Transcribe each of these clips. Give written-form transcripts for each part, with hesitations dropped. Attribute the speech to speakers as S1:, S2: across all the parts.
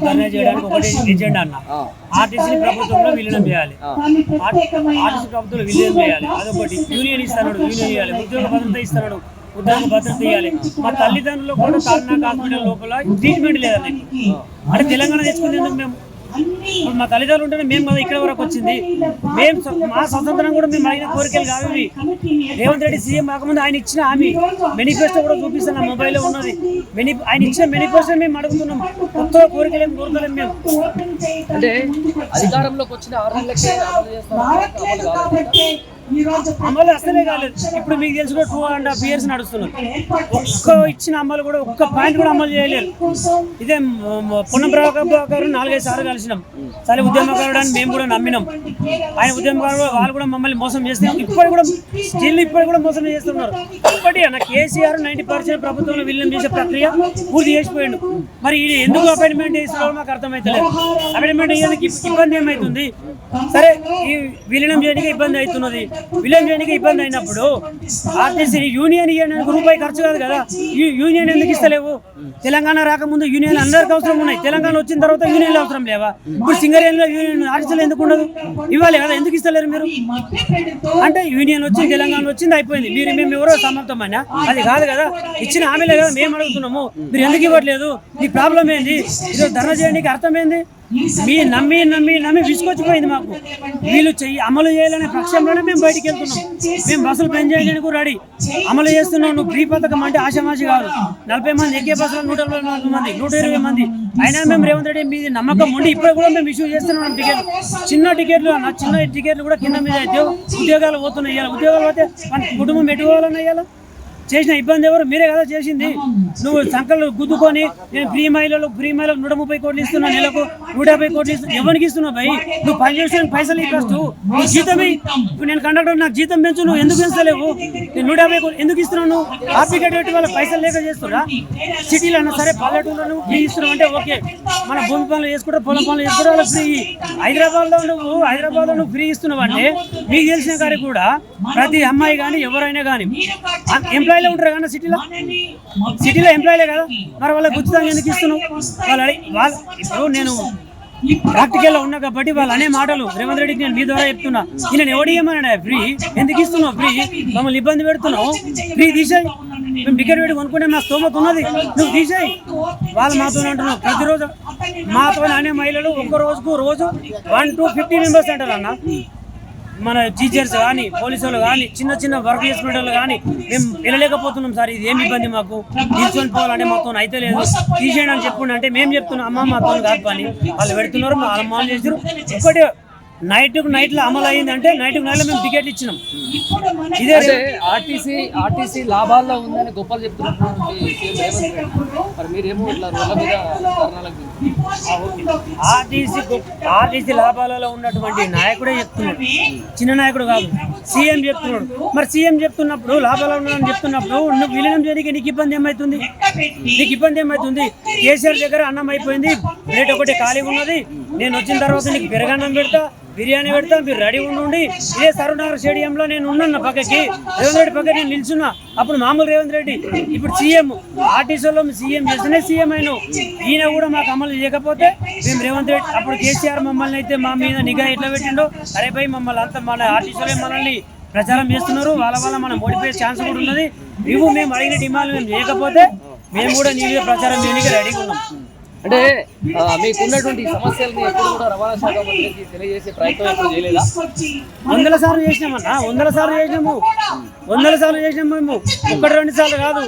S1: ధర్నా చేయడానికి ఒకటి ఎజెండా అన్న. ఆర్టీసీని ప్రభుత్వంలో విలీనం చేయాలి, ఆర్టీసీ ప్రభుత్వంలో విలీనం చేయాలి. అదొకటి. యూనియన్ ఇస్తున్నాడు, యూనియన్ చేయాలి. ఉద్యోగ భద్రత ఇస్తున్నాడు, ఉద్యోగ భద్రత ఇవ్వాలి. మా తల్లిదండ్రులు కూడా తాల్నాక్ హాస్పిటల్ లోపల ట్రీట్మెంట్ లేదండి. అంటే తెలంగాణ తెచ్చుకుంది ఎందుకు? మేము మా తల్లిదండ్రులు ఉంటేనే మేము కదా ఇక్కడ వరకు వచ్చింది. మేము మా స్వతంత్రం కూడా మేము అడిగిన కోరికలు కావు ఇవి. రేవంత్ రెడ్డి సీఎం కాకముందు ఆయన ఇచ్చిన హామీ మేనిఫెస్టో కూడా చూపిస్తాను, నా మొబైల్లో ఉన్నది. ఆయన ఇచ్చిన మేనిఫెస్టో మేము అడుగుతున్నాం. కొత్త కోరికలు ఏం కోరుకోలేము మేము.
S2: అంటే అధికారంలోకి వచ్చిన 6 నెలలకే
S1: అమలు అసలే కాలేదు. ఇప్పుడు మీకు తెలుసు కూడా 2.5 years నడుస్తున్నారు. ఒక్క ఇచ్చిన అమలు కూడా ఒక్క పాయింట్ కూడా అమలు చేయలేరు. ఇదే పొన్నం ప్రభాకర్ 4-5 సార్లు కలిసినాం. సరే ఉద్యమకారుడు అని మేము కూడా నమ్మినాం. ఆయన ఉద్యమకారుడు వాళ్ళు కూడా మమ్మల్ని మోసం చేస్తున్నాం. ఇప్పటి కూడా మోసం చేస్తున్నారు. ఇప్పటి అన్న కేసీఆర్ 90% ప్రభుత్వంలో విలీనం చేసే ప్రక్రియ పూర్తి చేసిపోయాడు. మరి ఇది ఎందుకు అపాయింట్మెంట్ చేస్తున్నారో మాకు అర్థమవుతలేదు. అపాయింట్మెంట్ చేయడానికి ఇబ్బంది ఏమవుతుంది? సరే ఈ విలీనం చేయడానికి ఇబ్బంది అవుతున్నది. విలీనం చేయడానికి ఇబ్బంది అయినప్పుడు ఆర్టీసీ యూనియన్ ఇవ్వడానికి రూపాయి ఖర్చు కాదు కదా. యూనియన్ ఎందుకు ఇస్తలేవు? తెలంగాణ రాకముందు యూనియన్ అందరికి అవసరం ఉన్నాయి. తెలంగాణ వచ్చిన తర్వాత యూనియన్లు అవసరం లేవా? ఇప్పుడు సింగరేణిలో యూనియన్ ఆర్టీసీలో ఎందుకు ఉండదు? ఇవ్వాలి కదా, ఎందుకు ఇస్తలేరు మీరు? అంటే యూనియన్ వచ్చింది, తెలంగాణ వచ్చింది, అయిపోయింది. మేము ఎవరో సమర్థమన్నా? అది కాదు కదా. ఇచ్చిన హామీలే కదా మేము అడుగుతున్నాము. మీరు ఎందుకు ఇవ్వట్లేదు? మీ ప్రాబ్లం ఏంది? ఈరోజు ధర్నా చేయడానికి అర్థం ఏంది? మీ నమ్మి నమ్మి నమ్మి విసుకొచ్చిపోయింది మాకు. వీళ్ళు అమలు చేయాలనే పక్షంలోనే మేము బయటికి వెళ్తున్నాం. మేము బస్సులు పెన్ చేయడానికి రెడీ. అమలు చేస్తున్నాం. నువ్వు ఫ్రీ పథకం అంటే ఆశామాషి కాదు. 40 మంది ఎక్కే బస్సులో 144 మంది, 120 మంది. అయినా మేము రేవంత్ రెడ్డి మీద నమ్మకం ఉండి ఇప్పుడు కూడా మేము ఇష్యూ చేస్తున్నాం టికెట్లు. చిన్న టికెట్లు అన్న, చిన్న టికెట్లు కూడా కింద మీద అయితే ఉద్యోగాలు పోతున్నాయి. ఉద్యోగాలు పోతే మన కుటుంబం ఎటుకోవాలన్నా ఇవ్వాలి. చేసిన ఇబ్బంది ఎవరు? మీరే కదా చేసింది. నువ్వు సంఖ్యలు గుద్దుకొని నేను ఫ్రీ మహిళలకు 130 కోట్లు ఇస్తున్నా, నెలకు 150 కోట్లు ఇస్తున్నా. ఎవరికి ఇస్తున్నావు భయ్? నువ్వు పని చేసిన పైసలు ఇవ్వచ్చు. నువ్వు జీతమే. ఇప్పుడు నేను కండక్టర్, నాకు జీతం పెంచు. నువ్వు ఎందుకు పెంచలేవు? నేను 150 కోట్లు ఎందుకు ఇస్తున్నావు? నువ్వు ఆర్టికెట్ పెట్టి వాళ్ళ పైసలు లేక చేస్తున్నా. సిటీలో అన్నా సరే, పల్లెటూరులో నువ్వు ఫ్రీ ఇస్తున్నావు అంటే ఓకే. మన భూమి పనులు చేసుకుంటారు, పొలం పనులు చేసుకుంటారు, వాళ్ళకి ఫ్రీ. హైదరాబాద్లో నువ్వు ఫ్రీ ఇస్తున్నావు అంటే మీకు తెలిసిన కాడికి కూడా ప్రతి అమ్మాయి కానీ ఎవరైనా కానీ ఎంప్లాయీలో ఉంటారు కదా సిటీలో ఎంప్లాయీలే కదా. మరి వాళ్ళకి ఉచితంగా ఎందుకు ఇస్తున్నావు? వాళ్ళు ఇప్పుడు నేను ప్రాక్టికల్లో ఉన్నా కాబట్టి వాళ్ళు అనే మాటలు రేవంత్ రెడ్డికి నేను మీ ద్వారా చెప్తున్నా. నేను ఎవడు ఏమన్నా ఫ్రీ ఎందుకు ఇస్తున్నావు? ఫ్రీ మమ్మల్ని ఇబ్బంది పెడుతున్నావు. ఫ్రీ తీసేయి. మేము టికెట్ పెట్టి కొనుక్కుంటే నా స్తోమత ఉన్నది, నువ్వు తీసేయి. వాళ్ళు మాతో అంటున్నావు. ప్రతిరోజు మాతో అనే మహిళలు ఒక్క రోజుకు 1 to 50 మెంబర్స్ అంటారు అన్న. మన టీచర్స్ కానీ, పోలీసు వాళ్ళు కానీ, చిన్న వర్క్ చేసుకునే వాళ్ళు కానీ మేము వెళ్ళలేకపోతున్నాం సార్. ఇది ఏమి ఇబ్బంది మాకు? తీసుకొని పోవాలంటే మొత్తం అయితే లేదు, తీసేయండి అని చెప్పుకుంటే అంటే మేము చెప్తున్నాం అమ్మ మాతో కాదు పని. వాళ్ళు పెడుతున్నారు, మా అమ్మాలు చేసారు. ఇప్పటి నైట్లో అమలు అయింది అంటే నైట్లో మేము టికెట్లు ఇచ్చినాం.
S2: ఇదే ఆర్టీసీ లాభాల్లో ఉందని గొప్పలు చెప్తున్నారు.
S1: ఆర్టీసీ లాభాలలో ఉన్నటువంటి నాయకుడే చెప్తున్నాడు, చిన్న నాయకుడు కాదు. సీఎం చెప్తున్నాడు. మరి సీఎం చెప్తున్నప్పుడు లాభాలు ఉన్నాయని చెప్తున్నప్పుడు నువ్వు విలీనం చేయడానికి నీకు ఇబ్బంది ఏమవుతుంది? కేసీఆర్ దగ్గర అన్నం అయిపోయింది, ప్లేట్ ఒకటి ఖాళీగా ఉన్నది. నేను వచ్చిన తర్వాత నీకు పెరగన్నం పెడతా, బిర్యానీ పెడతా, మీరు రెడీ ఉండి. ఇదే సరూనగర్ స్టేడియంలో నేను ఉన్నాను పక్కకి, రేవంత్ రెడ్డి పక్కకి నేను నిల్చున్నా. అప్పుడు మామూలు రేవంత్ రెడ్డి, ఇప్పుడు సీఎం. ఆర్టీసీలో సీఎం చేస్తేనే సీఎం అయినావు. ఈయన కూడా మాకు అమలు చేయకపోతే మేము రేవంత్ రెడ్డి, అప్పుడు కేసీఆర్ మమ్మల్ని అయితే మా మీద నిఘా ఎట్లా పెట్టిండో, అరే భయ్ మమ్మల్ని అంతా మన ఆర్టీసీలో మనల్ని ప్రచారం చేస్తున్నారు, వాళ్ళ వల్ల మనం ఓడిపోయే ఛాన్స్ కూడా ఉన్నది. మేము అడిగిన డిమాండ్లు మేము చేయకపోతే మేము కూడా నీ మీద ప్రచారం చేయడానికి రెడీగా ఉన్నాం.
S2: అంటే మీకున్నటువంటి సమస్యలను ఎప్పుడు కూడా రవాణా శాఖ మంత్రికి తెలియజేసే ప్రయత్నం ఎప్పుడు చేయలేదా?
S1: 100 సార్లు చేసినామన్నా, 100 సార్లు చేసినాము. 100 సార్లు చేసినాము మేము. 1-2 సార్లు కాదు.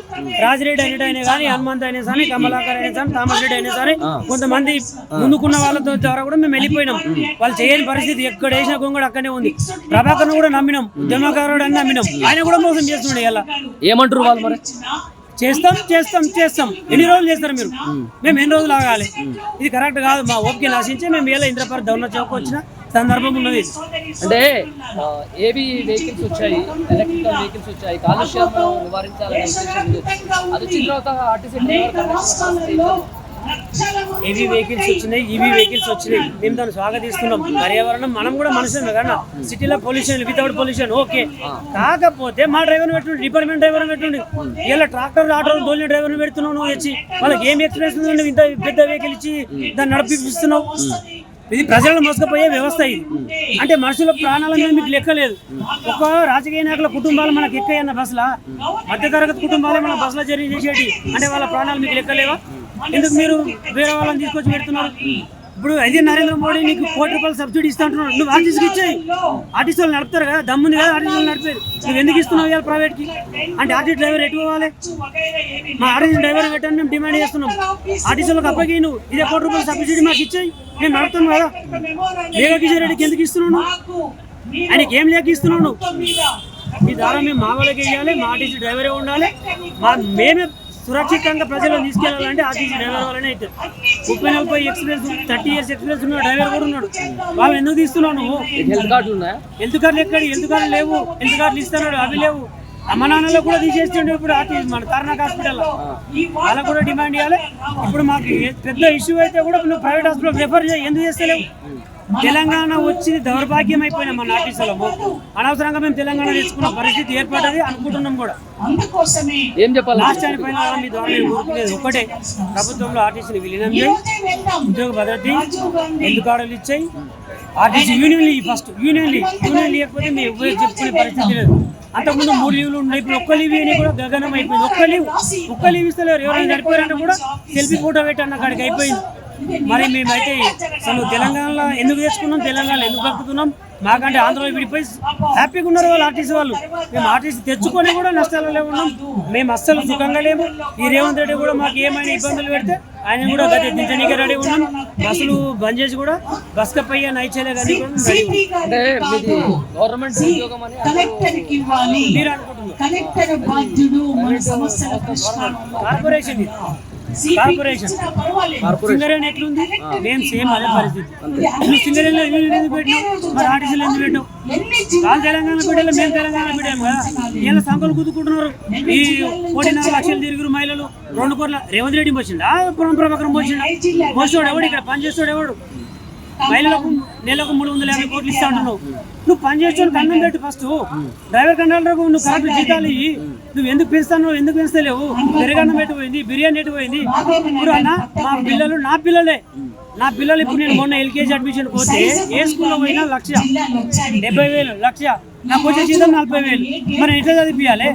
S1: రాజిరెడ్డి అయినా కానీ, హనుమంత్ అయినా కానీ, కమలాకర్ అయినా కానీ, థామస్ రెడ్డి అయినా కానీ, కొంతమంది ముందుకున్న వాళ్ళతో ద్వారా కూడా మేము వెళ్ళిపోయినాం. వాళ్ళు చేయని పరిస్థితి, ఎక్కడ వేసిన గొంగడు అక్కడే ఉంది. ప్రభాకర్ను కూడా నమ్మినాం, ఉద్యమకారుడు అని నమ్మినాం. ఆయన కూడా మోసం చేస్తున్నాడు. ఇలా ఏమంటారు వాళ్ళు? మరి చేస్తాం. ఎన్ని రోజులు చేస్తారు మీరు? మేము ఎన్ని రోజులు ఆగాలి? ఇది కరెక్ట్ కాదు. మా ఓపిక నశించి మేము ఇలా ఇంద్రపర్ దౌర్ణ చౌక్ వచ్చిన సందర్భం ఉన్నది.
S2: అంటే ఏవి వెహికల్స్ వచ్చాయి, ఎలక్ట్రికల్ వెహికల్స్ వచ్చాయి, కాలుష్యం నివారించాలనే ఉద్దేశం. అది వచ్చిన తర్వాత ఆర్టీసీ
S1: హెవీ వెహికల్స్ వచ్చినాయి, ఈవీ వెహికల్స్ వచ్చినాయి. మేము దాన్ని స్వాగతిస్తున్నాం. పర్యావరణం మనం కూడా మనుషులమే కదా. సిటీలో పొల్యూషన్ వితౌట్ పొల్యూషన్ ఓకే. కాకపోతే మా డ్రైవర్ని పెట్టుండి, డిపార్ట్మెంట్ డ్రైవర్ని పెట్టుండి, ఇలా ట్రాక్టర్ ఆటో తోలిన డ్రైవర్ని పెడుతున్నావు నువ్వు వచ్చి. వాళ్ళకి ఏం ఎక్స్పీరియన్స్ ఉంది? ఇంత పెద్ద వెహికల్ ఇచ్చి దాన్ని నడిపిస్తున్నావు. ఇది ప్రజలను మోసుకుపోయే వ్యవస్థ ఇది. అంటే మనుషుల ప్రాణాల మీద మీకు లెక్కలేదు. ఒక రాజకీయ నాయకుల కుటుంబాలు మనకు ఎక్కయ్యన్న బస్సులా, మధ్యతరగతి కుటుంబాలే మన బస్సులో జర్నీ చేసేటి. అంటే వాళ్ళ ప్రాణాలు మీకు లెక్కలేవా? ఎందుకు మీరు వేరే వాళ్ళని తీసుకొచ్చి పెడుతున్నారు? ఇప్పుడు అదే నరేంద్ర మోడీ నీకు ₹1 సబ్సిడీ ఇస్తా అంటున్నాడు. నువ్వు ఆర్టీసీకి ఇచ్చాయి. ఆర్టీసీ వాళ్ళు నడుపుతారు కదా, దమ్ముంది కదా ఆర్టీసీ వాళ్ళు నడిపేది. నువ్వు ఎందుకు ఇస్తున్నావు ఇవాళ ప్రైవేట్కి? అంటే ఆర్టీసీ డ్రైవర్ ఎటు పోవాలి? మా ఆర్టీసీ డ్రైవర్ పెట్టని మేము డిమాండ్ చేస్తున్నాం. ఆర్టీసీ వాళ్ళకి అప్పకి నువ్వు ఇదే ₹1 సబ్సిడీ మాకు ఇచ్చాయి. నేను నడుపుతాను కదా. లేక కిషన్ రెడ్డికి ఎందుకు ఇస్తున్నావు? ఆయనకి ఏం లేక ఇస్తున్నావు నువ్వు? ఈ ద్వారా మేము మా వాళ్ళకి వేయాలి, మా ఆర్టీసీ డ్రైవరే ఉండాలి. మేమే సురక్షితంగా ప్రజలను తీసుకెళ్లాలంటే ఆర్టీసీ డ్రైవర్ వల్లనే అవుతుంది. 30-40 ఎక్స్పీరియన్స్, 30 years ఎక్స్పీరియన్స్ ఉన్న డ్రైవర్ కూడా ఉన్నాడు. వాళ్ళని ఎందుకు తీస్తున్నావు నువ్వు?
S2: హెల్త్ కార్డులు ఉన్నాయా?
S1: హెల్త్ కార్డులు ఎక్కడి? హెల్త్ కార్డులు లేవు. హెల్త్ కార్డులు ఇస్తున్నాడు, అవి లేవు. అమ్మ నాన్నలో కూడా తీసేస్తుండే ఇప్పుడు ఆర్టీసీ మన తార్నాక్ హాస్పిటల్లో. వాళ్ళకు కూడా డిమాండ్ చేయాలి. ఇప్పుడు మాకు పెద్ద ఇష్యూ అయితే కూడా నువ్వు ప్రైవేట్ హాస్పిటల్ రెఫర్ చేయి. ఎందుకు చేస్తలేవు? తెలంగాణ వచ్చింది దౌర్భాగ్యం అయిపోయినా మన ఆర్టీసీలో. అనవసరంగా మేము తెలంగాణ తెచ్చుకున్న పరిస్థితి ఏర్పడ్డది అనుకుంటున్నాం కూడా.
S2: ఏం చెప్పాలి?
S1: లాస్ట్ టైం పైన మీ ద్వారా నేను కోరుకునేది ఒకటే, ప్రభుత్వంలో ఆర్టీసీని విలీనం చేయి, ఉద్యోగ భద్రత, హెల్త్ కార్డులు ఇచ్చాయి, ఆర్టీసీ యూనియన్లు ఫస్ట్ యూనియన్లు లేకపోతే మేము ఎవరు చెప్పుకునే పరిస్థితి లేదు. అంతకుముందు 3 లీవ్లు ఉన్నాయి, ఇప్పుడు ఒక్క లీవ్ అని కూడా గగనం అయిపోయింది. ఒక్క లీవ్ ఇస్తలేరు. ఎవరైనా చనిపోయారంటే కూడా సెల్ఫీ ఫోటో పెట్టన్న కాడికి అయిపోయింది. మరి మేమైతే అసలు తెలంగాణలో ఎందుకు తెచ్చుకున్నాం, తెలంగాణలో ఎందుకు బతుకుతున్నాం? మాకంటే ఆంధ్రలో విడిపోయి హ్యాపీగా ఉన్నారు వాళ్ళు ఆర్టీసీ వాళ్ళు. మేము ఆర్టీసీ తెచ్చుకొని కూడా నష్టాలలో ఉన్నాం. మేము అస్సలు సుఖంగా లేము. ఈ రేవంత్ రెడ్డి కూడా మాకు ఏమైనా ఇబ్బందులు పెడితే ఆయన కూడా గది దించనీకే రెడీ ఉన్నాం. బస్సులు బంద్ చేసి కూడా బస్కపయ్య నైచేలే కానీ
S2: అంటే మీది గవర్నమెంట్ ఉద్యోగం అని
S1: మీరు అనుకుంటున్నారు. కార్పొరేషన్ సింగరేణి ఎట్లుంది? మేము సేమ్ అదే పరిస్థితి. నువ్వు సింగరేణిలో ఎందుకు పెట్టినావు? మరి ఆర్టీసీలో ఎందుకు పెట్టావు? వాళ్ళు తెలంగాణ పెట్టాలి, మేము తెలంగాణ పెట్టాము కదా. వీళ్ళ సంఖ్యలు కుదుకుంటున్నారు. ఈ 1.5 లక్షలు తిరుగురు మహిళలు 2 కోట్ల. రేవంత్ రెడ్డి వచ్చిండా? పొన్నం ప్రభాకరం వచ్చిండా? వచ్చాడు ఎవడు? ఇక్కడ పని చేస్తాడు ఎవడు? మహిళలకు నెలకు 350 కోట్లు ఇస్తా అంటున్నావు. నువ్వు పని చేస్తాను అన్నం పెట్టు ఫస్ట్. డ్రైవర్ కండక్టర్కు నువ్వు కరెక్ట్ జీతాలు ఇవి. నువ్వు ఎందుకు పెంచుతావు? ఎందుకు పెంచలేవు? పెరుగన్నం పెట్టిపోయింది, బిర్యానీ ఎట్టిపోయింది. ఇప్పుడు అన్న మా పిల్లలు నా పిల్లలు ఇప్పుడు నేను మొన్న LKG అడ్మిషన్ పోతే ఏ స్కూల్లో పోయినా 1,70,000 లక్ష. నాకు వచ్చే జీతం 40,000. మరి ఎట్లా చదివియాలి?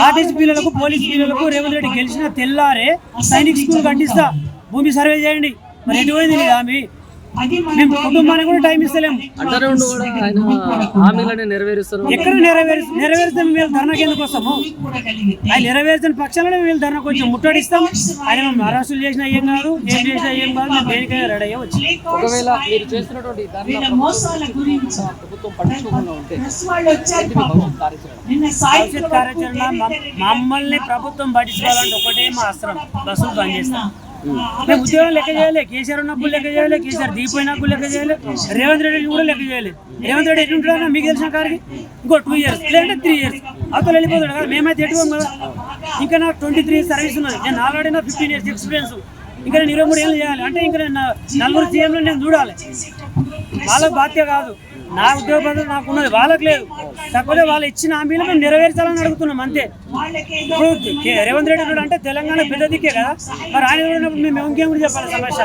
S1: ఆర్టీసీ పిల్లలకు, పోలీస్ పిల్లలకు రేవంత్ రెడ్డి గెలిచిన తెల్లారే సైనిక్ స్కూల్ కట్టిస్తా, భూమి సర్వే చేయండి. మరి ఎటు పోయింది నీకు హామీ? మేము కుటుంబానికి కూడా టైం ఇస్తలేము. ఎక్కడ నెరవేరుస్తాం? మేము ధర్నాకి ఎందుకు వస్తాము? ఆయన నెరవేర్చిన పక్షాలను మేము ధర్నాకు వచ్చి ముట్టడిస్తాం. ఆయన మేము అరెస్టులు చేసినా ఏం కాదు, ఏం చేసినా ఏం కాదు. మేము దేనికైనా రెడీ అయ్యే వచ్చి భవిష్యత్ కార్యాచరణ మమ్మల్ని ప్రభుత్వం పట్టించుకోవాలంటే ఒకటే మా అస్త్రం, బస్సులు బంద్ చేస్తాం. మేము ఉద్యోగం లెక్క చేయాలి. కేసీఆర్ ఉన్నప్పుడు లెక్క చేయాలి, కేసీఆర్ దిగిపోయినప్పుడు లెక్క చేయాలి, రేవంత్ రెడ్డి కూడా లెక్క చేయాలి. రేవంత్ రెడ్డి ఎట్లుంటారా మీకు తెలిసిన కాడికి ఇంకో 2 years లేదంటే 3 years అవతల వెళ్ళిపోతాడు కదా. మేమైతే ఎటుకోం కదా. ఇంకా నాకు 23 years సర్వీస్ ఉన్నది. నేను ఆల్రెడీ నా 15 years ఎక్స్పీరియన్స్. ఇంకా నేను 23 ఏళ్ళు చేయాలి అంటే ఇంకా నేను 4 సీఎంలో నేను చూడాలి. వాళ్ళకి బాధ్యత కాదు. నా ఉద్యోగ భద్రత నాకు ఉన్నది, వాళ్ళకి లేదు. కాకపోతే వాళ్ళు ఇచ్చిన హామీలు మేము నెరవేర్చాలని అడుగుతున్నాం అంతే. ఇప్పుడు రేవంత్ రెడ్డి కూడా అంటే తెలంగాణ పెద్ద దిక్కే కదా. మరి ఆయన ఉన్నప్పుడు మేము ఇంకేం కూడా చెప్పాలి సమస్య.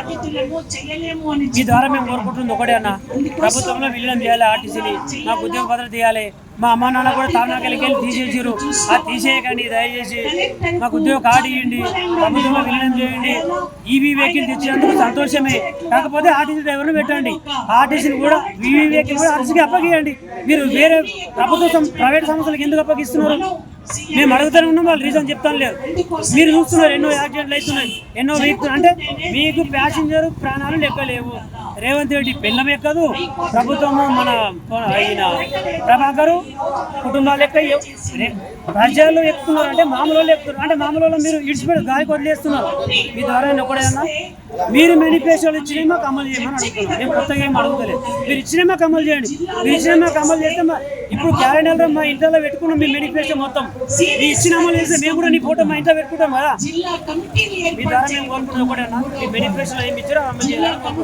S1: ఈ ద్వారా మేము కోరుకుంటుంది ఒకటే అన్న, ప్రభుత్వంలో విలీనం చేయాలి ఆర్టీసీని, మాకు ఉద్యోగ భద్రత ఇవ్వాలి. మా అమ్మ నాన్న కూడా తార్నాకెళ్ళి తీసేసారు. అది తీసేయకండి, దయచేసి మాకు ఉద్యోగ కార్డు ఇవ్వండి, ప్రభుత్వంలో విలీనం చేయండి. ఈవీ వెహికల్ తెచ్చినందుకు సంతోషమే. కాకపోతే ఆర్టీసీ డ్రైవర్ని పెట్టండి. ఆర్టీసీని కూడా ఈవీ వెహికల్ కూడా ఆర్టీసీకి అప్పగియండి. మీరు వేరే ప్రైవేట్ సంస్థలకు ఎందుకు అప్పగిస్తున్నారు? మేము అడుగుతూనే ఉన్నాం, వాళ్ళు రీజన్ చెప్తాను లేదు. మీరు చూస్తున్నారు ఎన్నో యాక్సిడెంట్లు అవుతున్నాయి, ఎన్నో వెహికల్. అంటే మీకు ప్యాసింజర్ ప్రాణాలు లెక్కలేవు. రేవంత్ రెడ్డి పెళ్ళం ఎక్కదు, ప్రభుత్వము మన ఆయన ప్రభాకరు కుటుంబాలు లెక్క రాజ్యాల్లో ఎక్కుతున్నారు అంటే మామూలు వాళ్ళు ఎక్కుతున్నారు అంటే మామూలు వాళ్ళు మీరు ఇడిచిపెట్టి గాయకు వదిలేస్తున్నారు. మీ ద్వారా ఒకడేనా మీరు మేనిఫెస్టోలు ఇచ్చినా మాకు అమలు చేయమని అడుగుతున్నాం. మేము కొత్తగా ఏం అడుగుతలేదు. మీరు ఇచ్చినా మాకు అమలు చేయండి. మీరు ఇచ్చినా మాకు అమలు చేస్తే ఇప్పుడు క్యాలెండర్లో మా ఇంట్లో పెట్టుకున్నాం. మీ మేనిఫెస్టో మొత్తం మీ ఇచ్చిన అమలు చేస్తే మేము కూడా నీ ఫోటో మా ఇంట్లో పెట్టుకుంటాం కదా. మీ ద్వారా మేము కోరుకుంటున్నాం ఒకటేనా మీ మేనిఫెస్టోలో ఏమి ఇచ్చారో అమలు చేయాలని